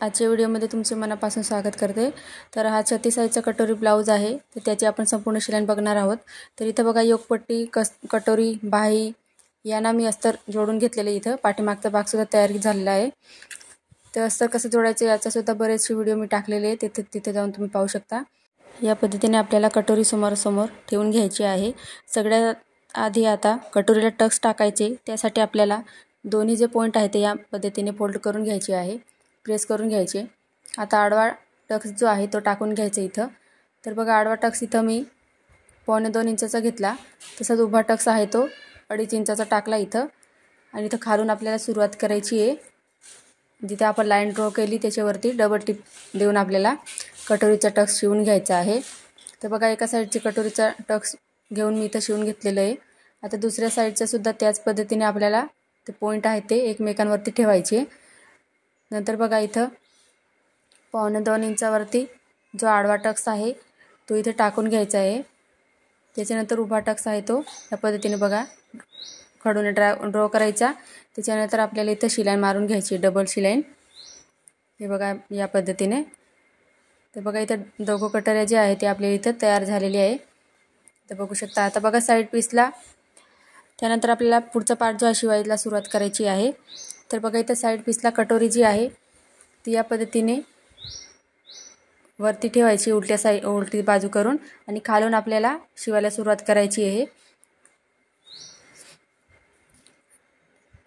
आजच्या व्हिडिओमध्ये तुमचे मनापासून स्वागत करते। तर हा 36 साईजचा कटोरी ब्लाउज आहे, तर त्याची आपण संपूर्ण शिलाई बघणार आहोत। तर इथं बघा योगपट्टी कटोरी बाही यांना मी अस्तर जोडून घेतलेले। इथं पाठीमागचा भाग सुद्धा तयार झालेला आहे। तर अस्तर कसं जोडायचं याचा सुद्धा बरेचसे व्हिडिओ मी टाकलेले आहेत, तिथे जाऊन तुम्ही पाहू शकता। या पद्धतीने आपल्याला कटोरी समोर ठेवून घ्यायची आहे। सगळ्यात आधी आता कटोरीला टक्स टाकायचे, त्यासाठी आपल्याला दोन्ही जे पॉइंट आहेत ते या पद्धतीने फोल्ड करून घ्यायचे आहे, प्रेस करून घ्यायचे। आता आडवा टक्स जो आहे तो टाकून घ्यायचा इथं। तर बघा आडवा टक्स इथं मी 1.25 इंचाचा घेतला, तसंच उभा टक्स आहे तो 2.5 इंचाचा टाकला इथं। आणि इथं खालून आपल्याला सुरुवात करायची आहे, जिथे आपण लाईन ड्रॉ केली त्याच्यावरती डबल टिप देऊन आपल्याला कटोरीचा टक्स शिवून घ्यायचा आहे। तर बघा एका साईडची कटोरीचा टक्स घेऊन मी इथं शिवून घेतलेलं आहे। आता दुसऱ्या साईडचा सुद्धा त्याच पद्धतीने आपल्याला ते पॉइंट आहे ते एकमेकांवरती ठेवायचे। नंतर बघा इथं 1.25 इंचावरती जो आडवा टक्स आहे तो इथे टाकून घ्यायचा आहे। त्याच्यानंतर उभा टक्स आहे तो या पद्धतीने बघा खडूने ड्रॉ करायचा। त्याच्यानंतर आपल्याला इथं शिलाई मारून घ्यायची, डबल शिलाई। हे बघा या पद्धतीने। तर बघा इथं दोघं कटोऱ्या जे आहे ते आपल्या इथं तयार झालेली आहे, तर बघू शकता। आता बघा साईड पीसला त्यानंतर आपल्याला पुढचा पार्ट जो आहे शिवायला सुरुवात करायची आहे। तर बघा इथं साईड पीसला कटोरी जी आहे ती या पद्धतीने वरती ठेवायची उलटी बाजू करून, आणि खालून आपल्याला शिवायला सुरुवात करायची आहे।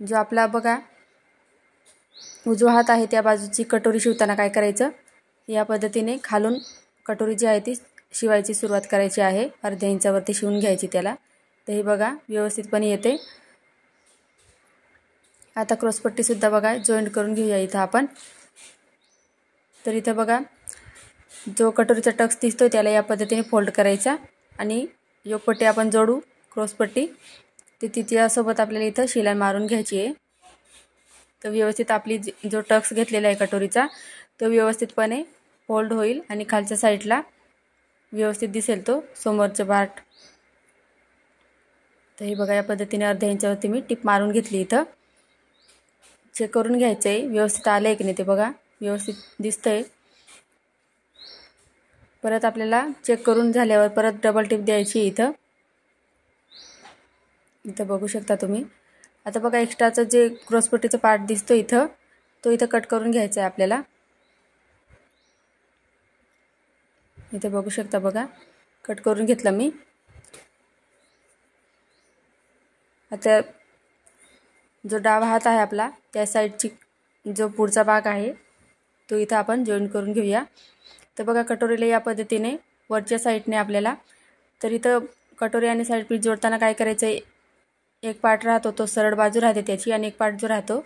जो आपला बघा उजवा हात आहे त्या बाजूची कटोरी शिवताना काय करायचं, या पद्धतीने खालून कटोरी जी आहे ती शिवायची सुरुवात करायची आहे। अर्ध्या इंचावरती शिवून घ्यायची त्याला, तर हे बघा व्यवस्थितपणे येते। आता क्रॉसपट्टी सुद्धा बघा जॉईंट करून घेऊया इथं आपण। तर इथं बघा जो कटोरीचा टक्स दिसतोय त्याला या पद्धतीने फोल्ड करायचा, आणि योगपट्टी आपण जोडू क्रॉसपट्टी ते तिच्यासोबत आपल्याला इथं शिलाई मारून घ्यायची आहे। तर व्यवस्थित आपली जो टक्स घेतलेला आहे कटोरीचा तो व्यवस्थितपणे फोल्ड होईल, आणि खालच्या साईडला व्यवस्थित दिसेल तो समोरचा पार्ट। तर हे बघा या पद्धतीने अर्ध्या इंचावरती मी टिप मारून घेतली। इथं चेक करून घ्यायचं आहे व्यवस्थित आलं आहे की नाही, ते बघा व्यवस्थित दिसतंय। परत आपल्याला चेक करून झाल्यावर परत डबल टिप द्यायची इथं बघू शकता तुम्ही। आता बघा एक्स्ट्राचं जे क्रॉसपट्टीचा पार्ट दिसतो इथं तो इथं कट करून घ्यायचा आहे आपल्याला। इथे बघू शकता बघा कट करून घेतला मी। आता जो डावा हात आहे आपला त्या साईडची जो पुढचा भाग आहे तो इथं आपण जॉईन करून घेऊया। तर बघा कटोरीला या पद्धतीने वरच्या साईडने आपल्याला, तर इथं कटोरी आणि साईड पीस जोडताना काय करायचं आहे, एक पार्ट राहतो तो सरळ बाजू राहते त्याची, आणि एक पार्ट जो राहतो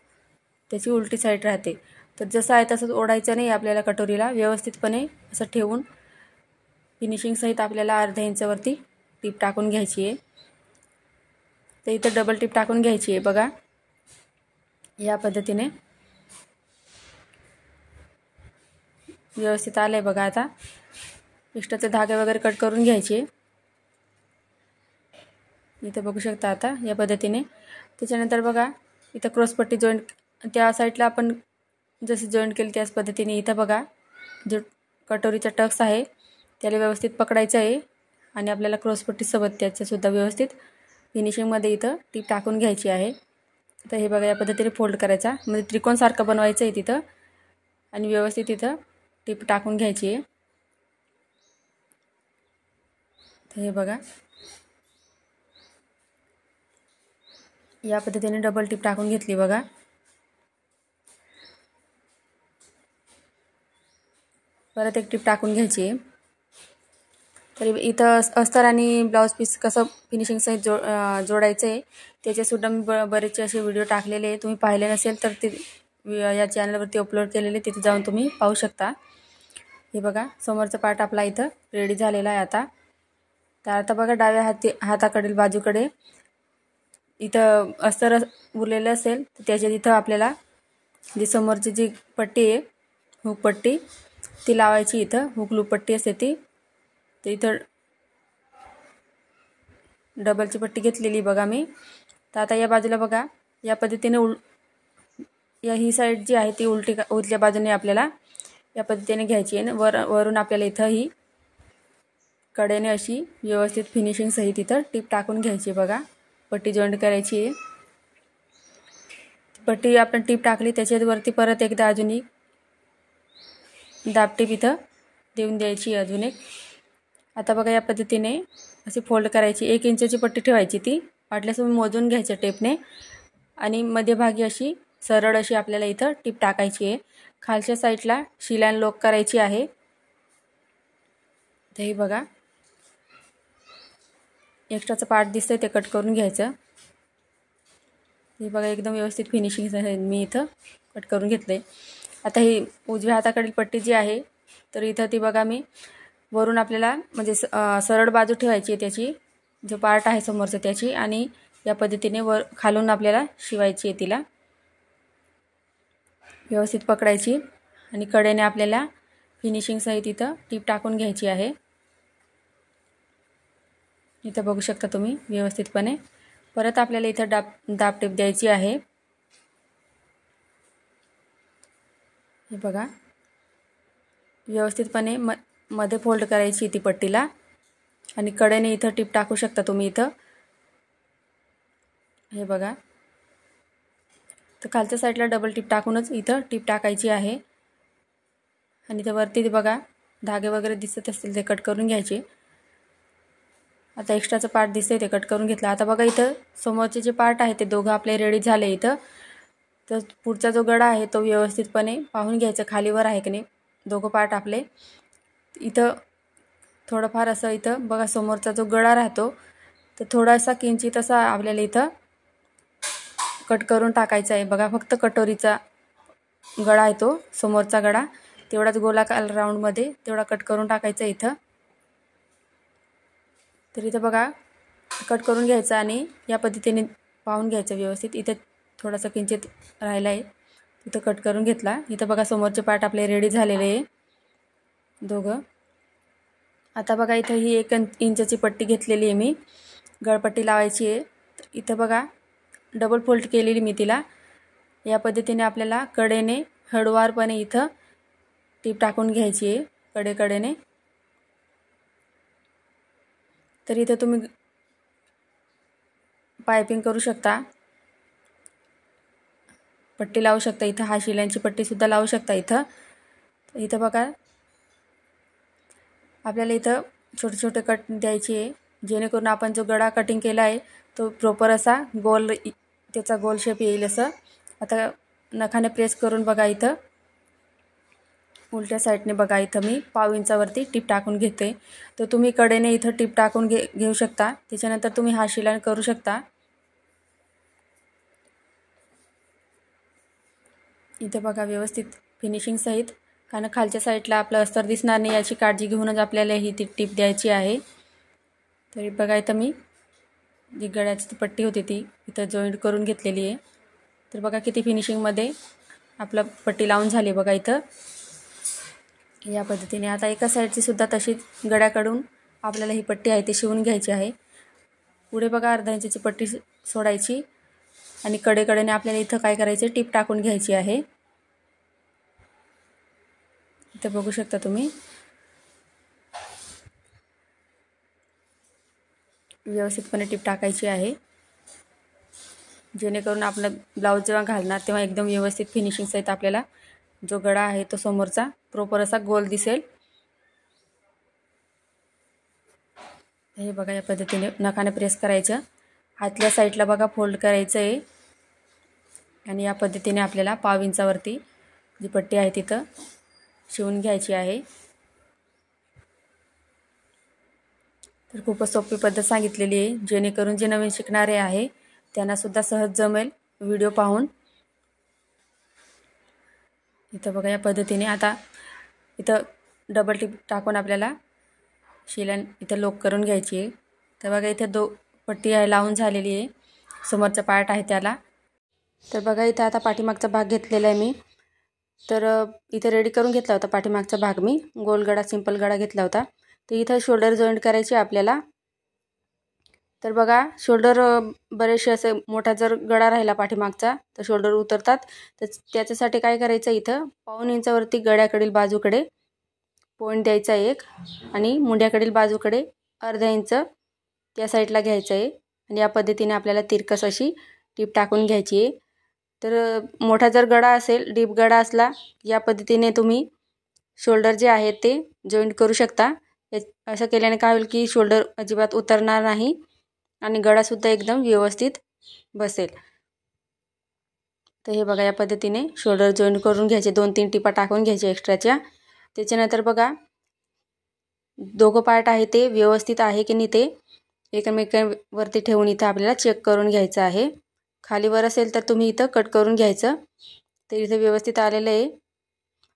त्याची उलटी साईड राहते। तर जसं आहे तसंच ओढायचं नाही आपल्याला, कटोरीला व्यवस्थितपणे असं ठेवून फिनिशिंग सहित आपल्याला अर्ध्या इंचावरती टिप टाकून घ्यायची आहे। तर इथं डबल टिप टाकून घ्यायची आहे बघा या पद्धतीने। व्यवस्थित आलंय बघा। आता एक्स्ट्राचे धागे वगैरे कट करून घ्यायचे, इथं बघू शकता आता या पद्धतीने। त्याच्यानंतर बघा इथं क्रॉसपट्टी जॉईंट त्या साईडला आपण जशी जॉईंट केली त्याच पद्धतीने इथं बघा जो कटोरीचा टक्स आहे त्याला व्यवस्थित पकडायचं आहे, आणि आपल्याला क्रॉसपट्टीसोबत त्याच्यासुद्धा व्यवस्थित फिनिशिंगमध्ये इथं टीप टाकून घ्यायची आहे। तर हे बघा या पद्धतीने फोल्ड करायचा, म्हणजे त्रिकोणसारखं बनवायचं आहे तिथं, आणि व्यवस्थित इथं टीप टाकून घ्यायची आहे। तर हे बघा या पद्धतीने डबल टिप टाकून घेतली बघा। परत एक टिप टाकून घ्यायची आहे। तर इथं अस्तर आणि ब्लाउज पीस कसं फिनिशिंग सहित जोडायचं आहे त्याचेसुद्धा मी बरेचसे असे व्हिडिओ टाकलेले आहे, तुम्ही पाहिले नसेल तर ते या चॅनलवरती अपलोड केलेले, तिथे जाऊन तुम्ही पाहू शकता। हे बघा समोरचा पार्ट आपला इथं रेडी झालेला आहे आता। तर आता बघा डाव्या हाताकडील बाजूकडे इथं अस्तर उरलेलं असेल तर त्याच्या तिथं आपल्याला जी समोरची जी पट्टी आहे हुक पट्टी ती लावायची, इथं हुक लूप पट्टी असते ती। तर इथं डबलची पट्टी घेतलेली बघा मी। तर आता या बाजूला बघा या पद्धतीने ही साईड जी आहे ती उलट्या बाजूने आपल्याला या पद्धतीने घ्यायची आहे. वरून आपल्याला इथं ही कडेने अशी व्यवस्थित फिनिशिंग सहित इथं टीप टाकून घ्यायची. बघा पट्टी जॉईंट करायची आहे. पट्टी आपण टीप टाकली त्याच्यावरती परत एकदा अजून एक दाब टीप इथं देऊन द्यायची अजून एक. आता बघा या पद्धतीने अशी फोल्ड करायची. 1 इंचची पट्टी ठेवायची, ती वाटल्यास तुम्ही मोजून घ्यायचं टेपने आणि मध्यभागी अशी सरळ अशी आपल्याला इथं टीप टाकायची आहे. खालच्या साईडला शिलाईन लॉक करायची आहे. तर हे बघा एक्स्ट्राचं पार्ट दिसतंय ते कट करून घ्यायचं. हे बघा एकदम व्यवस्थित फिनिशिंग मी इथं कट करून घेतले. आता ही उजव्या हाताकडील पट्टी जी आहे तर इथं ती बघा मी वरून आपल्याला म्हणजे सरळ बाजू ठेवायची आहे त्याची, जो पार्ट आहे समोरचं त्याची, आणि या पद्धतीने खालून आपल्याला शिवायची आहे. तिला व्यवस्थित पकडायची आणि कडेने आपल्याला फिनिशिंग सहित इथं टीप टाकून घ्यायची आहे. इथं बघू शकता तुम्ही व्यवस्थितपणे. परत आपल्याला इथं दाब टीप द्यायची आहे. हे बघा व्यवस्थितपणे मध्ये फोल्ड करायची ती पट्टीला आणि कडेने इथं टीप टाकू शकता तुम्ही इथं. हे बघा तर खालच्या साईडला डबल टीप टाकूनच इथं टीप टाकायची आहे. आणि इथं वरती बघा धागे वगैरे दिसत असतील ते कट करून घ्यायचे. आता एक्स्ट्राचं पार्ट दिसतंय ते कट करून घेतलं. आता बघा इथं समोरचे जे पार्ट आहे ते दोघं आपले रेडी झाले इथं. तर पुढचा जो गळा आहे तो व्यवस्थितपणे पाहून घ्यायचा खालीवर आहे की नाही दोघं पार्ट आपले. इथं थोडंफार असं इथं बघा समोरचा जो गळा राहतो तर थोडासा किंचित असा आपल्याला इथं कट करून टाकायचा आहे. बघा फक्त कटोरीचा गळा आहे तो समोरचा गळा, तेवढाच गोलाकार राऊंडमध्ये तेवढा कट करून टाकायचा इथं. तर इथं बघा कट करून घ्यायचा आणि या पद्धतीने पाहून घ्यायचं व्यवस्थित. इथं थोडासा किंचित राहिला आहे तिथं कट करून घेतला. इथं बघा समोरचे पार्ट आपले रेडी झालेले आहे दोघं. आता बघा इथं ही 1 इंचची पट्टी घेतलेली आहे मी, गळपट्टी लावायची आहे. इथं बघा डबल फोल्ड केलेली मी तिला. या पद्धतीने आपल्याला कडेने हळूवारपणे इथं टीप टाकून घ्यायची आहे कडेने. तर इथं तुम्ही पायपिंग करू शकता, पट्टी लावू शकता. इथं हा शिलाईची पट्टीसुद्धा लावू शकता इथं. इथं बघा आपल्याला इथं छोटे छोटे कट द्यायचे आहे जेणेकरून आपण जो गळा कटिंग केला आहे तो प्रॉपर असा गोल त्याचा गोल शेप येईल असं. आता नखाने प्रेस करून बघा इथं उलट्या साईडने बघा इथं मी 1/2 इंचावरती टीप टाकून घेते. तर तुम्ही कडेने इथं टीप टाकून घेऊ शकता. त्याच्यानंतर तुम्ही हा शिलाई करू शकता. इथं बघा व्यवस्थित फिनिशिंग सहित, कारण खालच्या साईडला आपलं अस्तर दिसणार नाही याची काळजी घेऊनच आपल्याला ही ती टीप द्यायची आहे. तरी बघा इथं मी जी गळ्याची पट्टी होती ती इथं जॉईंट करून घेतलेली आहे. तर बघा किती फिनिशिंगमध्ये आपलं पट्टी लावून झाली बघा इथं या पद्धतीने. आता एका साईडची सुद्धा तशीच गळ्याकडून आपल्याला ही पट्टी आहे ती शिवून घ्यायची आहे. पुढे बघा अर्धा इंचची पट्टी सोडायची आणि कडेने आपल्याला इथं काय करायचं टीप टाकून घ्यायची आहे. इथं बघू शकता तुम्ही व्यवस्थितपणे टीप टाकायची आहे जेणेकरून आपला ब्लाऊज जेव्हा घालणार तेव्हा एकदम व्यवस्थित फिनिशिंग सहित आपल्याला जो गळा आहे तो समोरचा प्रॉपर असा गोल दिसेल. हे बघा या पद्धतीने नखाने प्रेस करायचं, आतल्या साईडला बघा फोल्ड करायचं आहे आणि या पद्धतीने आपल्याला 1/2 इंचावरती जी पट्टी आहे तिथं शिवून घ्यायची आहे. तर खूपच सोपी पद्धत सांगितलेली आहे जेणेकरून जे नवीन शिकणारे आहे त्यांना सुद्धा सहज जमेल व्हिडिओ पाहून. इथं बघा या पद्धतीने आता इथं डबल टिप टाकून आपल्याला शिलाई इथं लॉक करून घ्यायची आहे. तर बघा इथं पट्टी आहे लावून झालेली आहे, समोरचा पार्ट आहे त्याला. तर बघा इथं आता पाठीमागचा भाग घेतलेला आहे मी. तर इथं रेडी करून घेतला होता पाठीमागचा भाग मी, गोल गळा सिंपल गळा घेतला होता. तर इथं शोल्डर जॉईंट करायची आपल्याला. तर बघा शोल्डर बरेचसे असे मोठा जर गळा राहिला पाठीमागचा तर शोल्डर उतरतात. तर त्याच्यासाठी काय करायचं, इथं 1.5 इंचावरती गळ्याकडील बाजूकडे पॉईंट द्यायचा एक आणि मुंड्याकडील बाजूकडे अर्धा इंच त्या साईडला घ्यायचं आहे आणि या पद्धतीने आपल्याला तिरकस अशी टीप टाकून घ्यायची आहे. तर मोठा जर गळा असेल, डीप गळा असला, या पद्धतीने तुम्ही शोल्डर जे आहे ते जॉईंट करू शकता. असं केल्याने काय होईल की शोल्डर अजिबात उतरणार नाही आणि गळासुद्धा एकदम व्यवस्थित बसेल. तर हे बघा या पद्धतीने शोल्डर जॉईंट करून घ्यायचे, 2-3 टिपा टाकून घ्यायचे एक्स्ट्राच्या. त्याच्यानंतर बघा दोघं पार्ट आहे ते व्यवस्थित आहे की नाही ते एकमेकांवरती ठेवून इथं आपल्याला चेक करून घ्यायचं आहे. खालीवर असेल तर तुम्ही इथं कट करून घ्यायचं. तर इथं व्यवस्थित आलेलं आहे.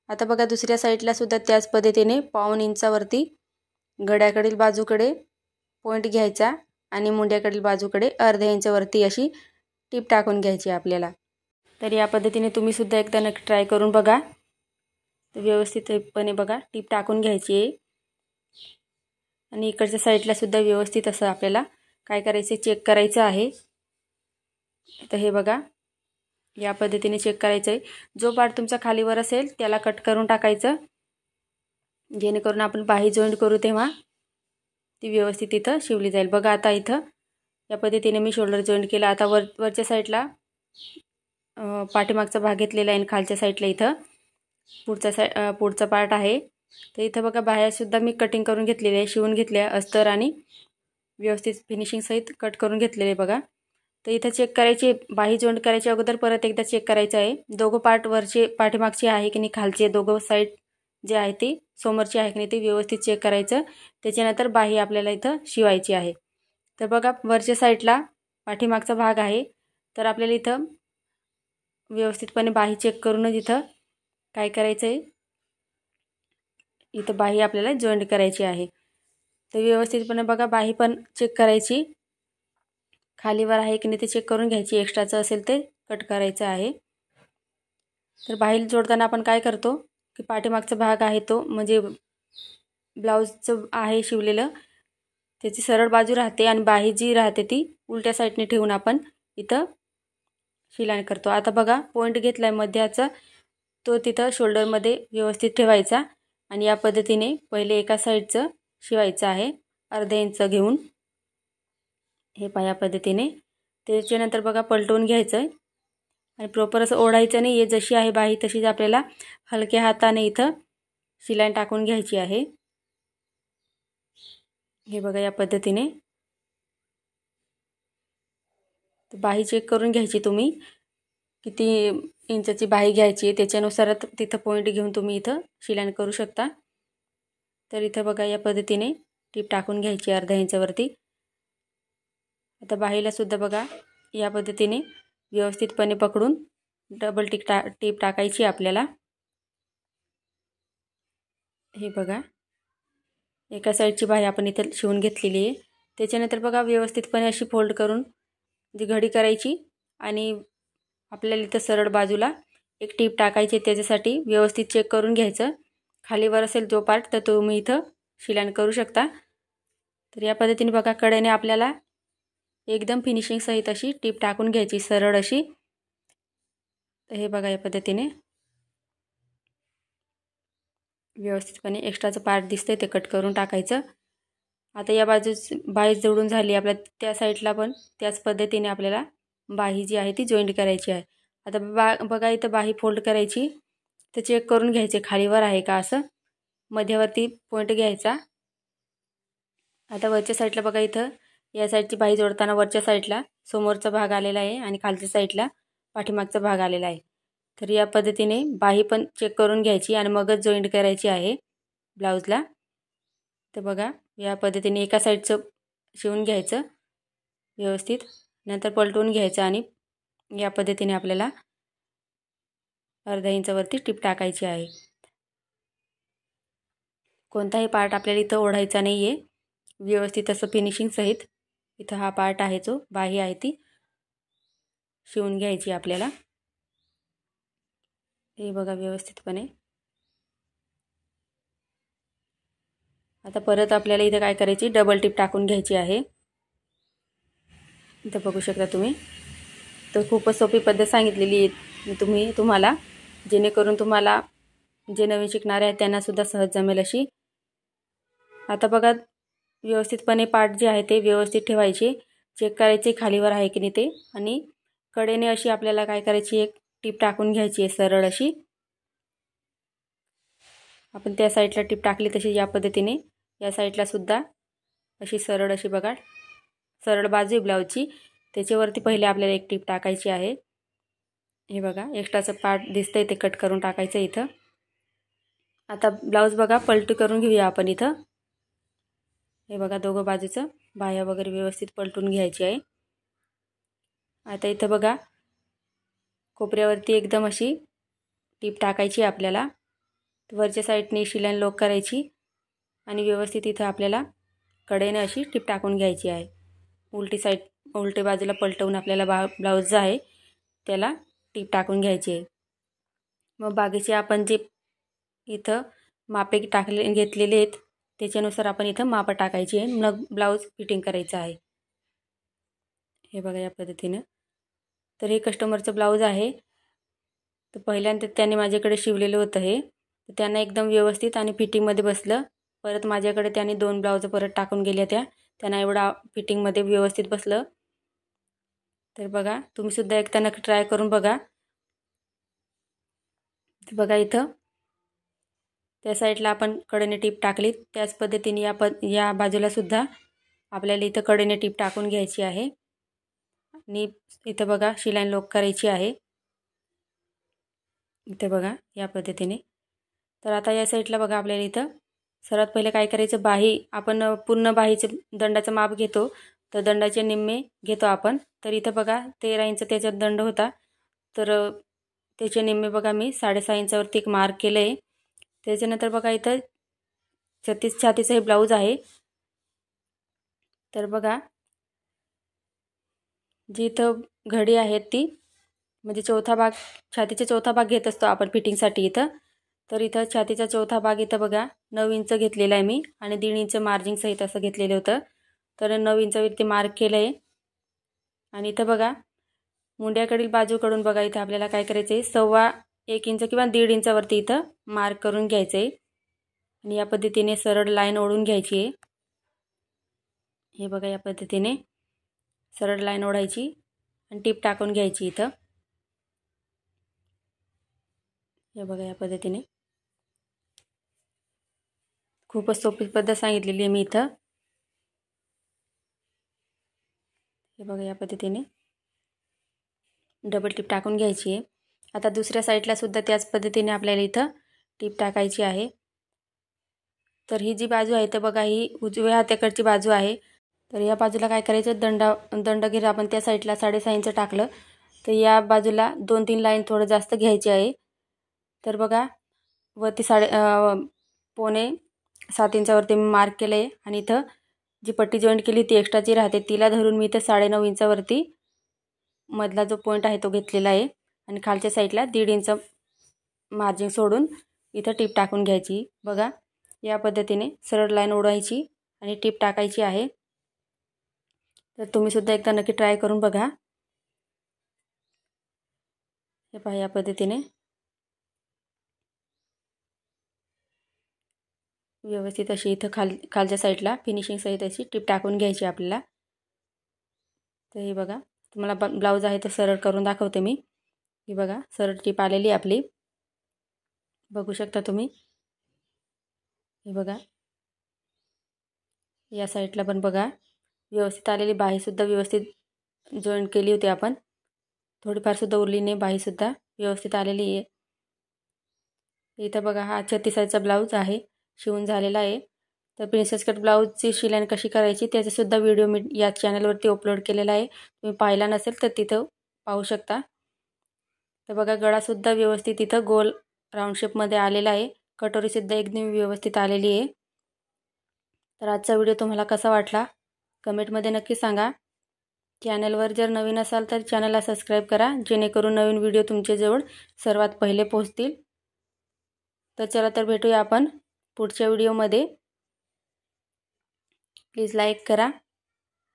आता बघा दुसऱ्या साईडला सुद्धा त्याच पद्धतीने 1.5 इंचावरती गळ्याकडील बाजूकडे पॉईंट घ्यायचा आणि मुंड्याकडील बाजूकडे अर्ध्या इंचावरती अशी टीप टाकून घ्यायची आपल्याला. तर या पद्धतीने तुम्ही सुद्धा एकदा नक्की ट्राय करून बघा. तर व्यवस्थितपणे बघा टीप टाकून घ्यायची आहे आणि इकडच्या साईडला सुद्धा व्यवस्थित असं आपल्याला काय करायचं, चेक करायचं आहे. तर हे बघा या पद्धतीने चेक करायचं आहे. जो पार्ट तुमचा खालीवर असेल त्याला कट करून टाकायचं, जेणेकरून आपण बाही जॉईंट करू तेव्हा ती व्यवस्थित इथं शिवली जाईल. बघा आता इथं या पद्धतीने मी शोल्डर जॉईंट केला. आता वरच्या साईडला पाठीमागचा भाग घेतलेला आहे आणि खालच्या साईडला इथं पुढचा पार्ट आहे. तर इथं बघा बाह्यासुद्धा मी कटिंग करून घेतलेली आहे, शिवून घेतल्या अस्तर आणि व्यवस्थित फिनिशिंग सहित कट करून घेतलेले बघा. तर इथं चेक करायची, बाही जॉईंट करायच्या अगोदर परत एकदा चेक करायचं आहे. दोघं पार्ट वरचे पाठीमागचे आहे की नाही, खालचे दोघं साईड जे आहे ते समोरचे आहे की नाही ते व्यवस्थित चेक करायचं. त्याच्यानंतर बाही आपल्याला इथं शिवायची आहे. तर बघा वरच्या साईडला पाठीमागचा भाग आहे. तर आपल्याला इथं व्यवस्थितपणे बाही चेक करूनच इथं काय करायचं आहे, इथं बाही आपल्याला जॉईंट करायची आहे. तर व्यवस्थितपणे बघा बाही पण चेक करायची, खालीवर आहे की नाही ते चेक करून घ्यायची. एक्स्ट्राचं असेल ते कट करायचं आहे. तर बाही जोडताना आपण काय करतो की पाठीमागचा भाग आहे तो म्हणजे ब्लाऊजचं आहे शिवलेलं त्याची सरळ बाजू राहते आणि बाही जी राहते ती उलट्या साईडने ठेवून आपण इथं शिलाई करतो. आता बघा पॉईंट घेतला आहे मध्याचा, तो तिथं शोल्डरमध्ये व्यवस्थित ठेवायचा आणि या पद्धतीने पहिले एका साईडचं शिवायचं आहे अर्धा इंच घेऊन. हे पहा या पद्धतीने. त्याच्यानंतर बघा पलटवून घ्यायचं आहे आणि प्रॉपर असं ओढायचं नाही आहे, जशी आहे बाही तशीच आपल्याला हलक्या हाताने इथं शिलाई टाकून घ्यायची आहे. हे बघा या पद्धतीने. तर बाही चेक करून घ्यायची, तुम्ही किती इंचाची बाही घ्यायची आहे त्याच्यानुसार तिथं पॉईंट घेऊन तुम्ही इथं शिलाई करू शकता. तर इथं बघा या पद्धतीने टीप टाकून घ्यायची अर्ध्या इंचावरती. आता बाहीला सुद्धा बघा या पद्धतीने व्यवस्थितपणे पकडून डबल टीप टाकायची आपल्याला. हे बघा एका साईडची बाही आपण इथं शिवून घेतलेली आहे. त्याच्यानंतर बघा व्यवस्थितपणे अशी फोल्ड करून जी घडी करायची आणि आपल्याला इथं सरळ बाजूला एक टीप टाकायची. त्याच्यासाठी व्यवस्थित चेक करून घ्यायचं, खालीवर असेल जो पार्ट तर तुम्ही इथं शिलाई करू शकता. तर या पद्धतीने बघा कडेने आपल्याला एकदम फिनिशिंग सहित अशी टीप टाकून घ्यायची सरळ अशी. तर हे बघा या पद्धतीने व्यवस्थितपणे एक्स्ट्राचं पार्ट दिसतंय ते कट करून टाकायचं. आता या बाजूस बाही जोडून झाली आपल्या, त्या साईडला पण त्याच पद्धतीने आपल्याला बाही जी आहे ती जॉईंट करायची आहे. आता बघा इथं बाही फोल्ड करायची, तर चेक करून घ्यायचे खालीवर आहे का असं, मध्यावरती पॉईंट घ्यायचा. आता वरच्या साईडला बघा इथं या साईडची बाही जोडताना वरच्या साईडला समोरचा भाग आलेला आहे आणि खालच्या साईडला पाठीमागचा भाग आलेला आहे. तर या पद्धतीने बाही पण चेक करून घ्यायची आणि मगच जॉईंट करायची आहे ब्लाऊजला. तर बघा या पद्धतीने एका साईडचं शिवून घ्यायचं व्यवस्थित, नंतर पलटवून घ्यायचं आणि या पद्धतीने आपल्याला अर्ध्या इंचावरती टीप टाकायची आहे. कोणताही पार्ट आपल्याला इथं ओढायचा नाही आहे, व्यवस्थित असं फिनिशिंग सहित इथं हा पार्ट आहे जो बाही आहे ती शिवून घ्यायची आपल्याला. हे बघा व्यवस्थितपणे. आता परत आपल्याला इथं काय करायची, डबल टीप टाकून घ्यायची आहे. इथं बघू शकता तुम्ही. तर खूपच सोपी पद्धत सांगितलेली आहे तुम्हाला, जेणेकरून तुम्हाला जे नवीन शिकणारे आहेत त्यांनासुद्धा सहज जमेल अशी. आता बघा, व्यवस्थितपणे पाठ जे आहे ते व्यवस्थित ठेवायचे, चेक करायचे खालीवर आहे की नाही ते, आणि कडेने अशी आपल्याला काय करायची, एक टीप टाकून घ्यायची आहे सरळ अशी. आपण त्या साईडला टीप टाकली तशी या पद्धतीने या साईडला सुद्धा अशी सरळ अशी बघा, सरळ बाजू आहे ब्लाऊजची, त्याच्यावरती पहिले आपल्याला एक टीप टाकायची आहे. हे बघा, एक्स्ट्राचं पार्ट दिसतंय ते कट करून टाकायचं इथं. आता ब्लाऊज बघा पलटी करून घेऊया आपण इथं. हे बघा, दोघं बाजूचं बाह्या वगैरे व्यवस्थित पलटून घ्यायची आहे. आता इथं बघा, कोपऱ्यावरती एकदम अशी टीप टाकायची आपल्याला. वरच्या साईडने शिलाई लॉक करायची आणि व्यवस्थित इथं आपल्याला कडेने अशी टीप टाकून घ्यायची आहे. उलटी बाजूला पलटवून आपल्याला ब्लाऊज जो आहे त्याला टीप टाकून घ्यायची आहे. मग बाकीचे आपण जे इथं मापे घेतलेले आहेत त्याच्यानुसार आपण इथं मापं टाकायची आहे, मग ब्लाऊज फिटिंग करायचं आहे. हे बघा या पद्धतीनं. तर हे कस्टमरचं ब्लाऊज आहे. तर पहिल्यांदा त्याने माझ्याकडे शिवलेलं होतं हे, तर त्यांना एकदम व्यवस्थित आणि फिटिंगमध्ये बसलं. परत माझ्याकडे त्याने 2 ब्लाऊज परत टाकून गेल्या, त्यांना एवढा फिटिंगमध्ये व्यवस्थित बसलं. तर बघा, तुम्हीसुद्धा एकदा नक्की ट्राय करून बघा. तर बघा, इथं त्या साईडला आपण कडेने टीप टाकली, त्याच पद्धतीने या बाजूला सुद्धा आपल्याला इथं कडेने टीप टाकून घ्यायची आहे आणि इथं बघा शिलाई लॉक करायची आहे. इथे बघा या पद्धतीने. तर आता या साईडला बघा, आपल्याला इथं सर्वात पहिले काय करायचं, आपण पूर्ण बाहीचं दंडाचं माप घेतो, तर दंडाचे निम्मे घेतो आपण. तर इथं बघा 13 इंच त्याच्यात दंड होता, तर त्याचे निम्मे बघा मी 6.5 इंचावरती एक मार्क केलं आहे. त्याच्यानंतर बघा इथं 36 छातीचं हे ब्लाऊज आहे. तर बघा, जी इथं घडी आहेत ती म्हणजे चौथा भाग, छातीचा चौथा भाग घेत असतो आपण फिटिंगसाठी इथं. तर इथं छातीचा चौथा भाग इथं बघा 9 इंच घेतलेला आहे मी, आणि 1.5 इंच मार्जिंग सहित असं घेतलेलं होतं. तर 9 इंचावरती मार्क केलं आहे. आणि इथं बघा मुंड्याकडील बाजूकडून बघा इथं आपल्याला काय करायचं आहे, 1.25 इंच किंवा 1.5 इंचावरती इथं मार्क करून घ्यायचं आहे आणि या पद्धतीने सरळ लाईन ओढून घ्यायची आहे. हे बघा, या पद्धतीने सरळ लाईन ओढायची आणि टीप टाकून घ्यायची इथं. हे बघा या पद्धतीने. खूपच सोपी पद्धत सांगितलेली आहे मी इथं. हे बघा या पद्धतीने डबल टीप टाकून घ्यायची आहे. आता दुसऱ्या साईडला सुद्धा त्याच पद्धतीने आपल्याला इथं टीप टाकायची आहे. तर ही जी बाजू आहे तर बघा, ही उजव्या हाताकडची बाजू आहे. तर या बाजूला काय करायचं, दंड घेर आपण त्या साईडला 6.5 इंच टाकलं, तर या बाजूला 2-3 लाईन थोडं जास्त घ्यायची आहे. तर बघा, वरती 6.75 इंचावरती मी मार्क केलं आहे आणि इथं जी पट्टी जॉईंट केली ती एक्स्ट्राची राहते, तिला धरून मी इथं 9.5 इंचावरती मधला जो पॉईंट आहे तो घेतलेला आहे आणि खालच्या साईडला 1.5 इंच मार्जिन सोडून इथं टीप टाकून घ्यायची. बघा या पद्धतीने सरळ लाईन ओढायची आणि टीप टाकायची आहे. तर तुम्हीसुद्धा एकदा नक्की ट्राय करून बघा. हे पहा या पद्धतीने व्यवस्थित अशी इथं खालच्या साईडला फिनिशिंग सहित अशी टीप टाकून घ्यायची आपल्याला. तर हे बघा, तुम्हाला ब्लाऊज आहे तर सरळ करून दाखवते मी. ही बघा सरळ टीप आलेली आपली, बघू शकता तुम्ही. हे बघा या साईडला पण बघा व्यवस्थित आलेली, बाहीसुद्धा व्यवस्थित जॉईंट केली होती आपण, थोडीफार सुद्धा उरली नाही, बाहीसुद्धा व्यवस्थित आलेली आहे. इथं बघा हा 36 ब्लाऊज आहे, शिवून झालेला आहे. तर प्रिन्सेस कट ब्लाऊजची शिलाई कशी करायची त्याचासुद्धा व्हिडिओ मी या चॅनलवरती अपलोड केलेला आहे. तुम्ही पाहिला नसेल तर तिथं पाहू शकता. तर बघा गळासुद्धा व्यवस्थित इथं गोल राऊंड शेपमध्ये आलेला आहे, कटोरीसुद्धा एकदम व्यवस्थित आलेली आहे. तर आजचा व्हिडिओ तुम्हाला कसा वाटला कमेंटमध्ये नक्की सांगा. चॅनलवर जर नवीन असाल तर चॅनलला सबस्क्राईब करा, जेणेकरून नवीन व्हिडिओ तुमच्याजवळ सर्वात पहिले पोहोचतील. तर चला तर भेटूया आपण पुढच्या व्हिडिओमध्ये. प्लीज लाईक करा.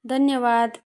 धन्यवाद.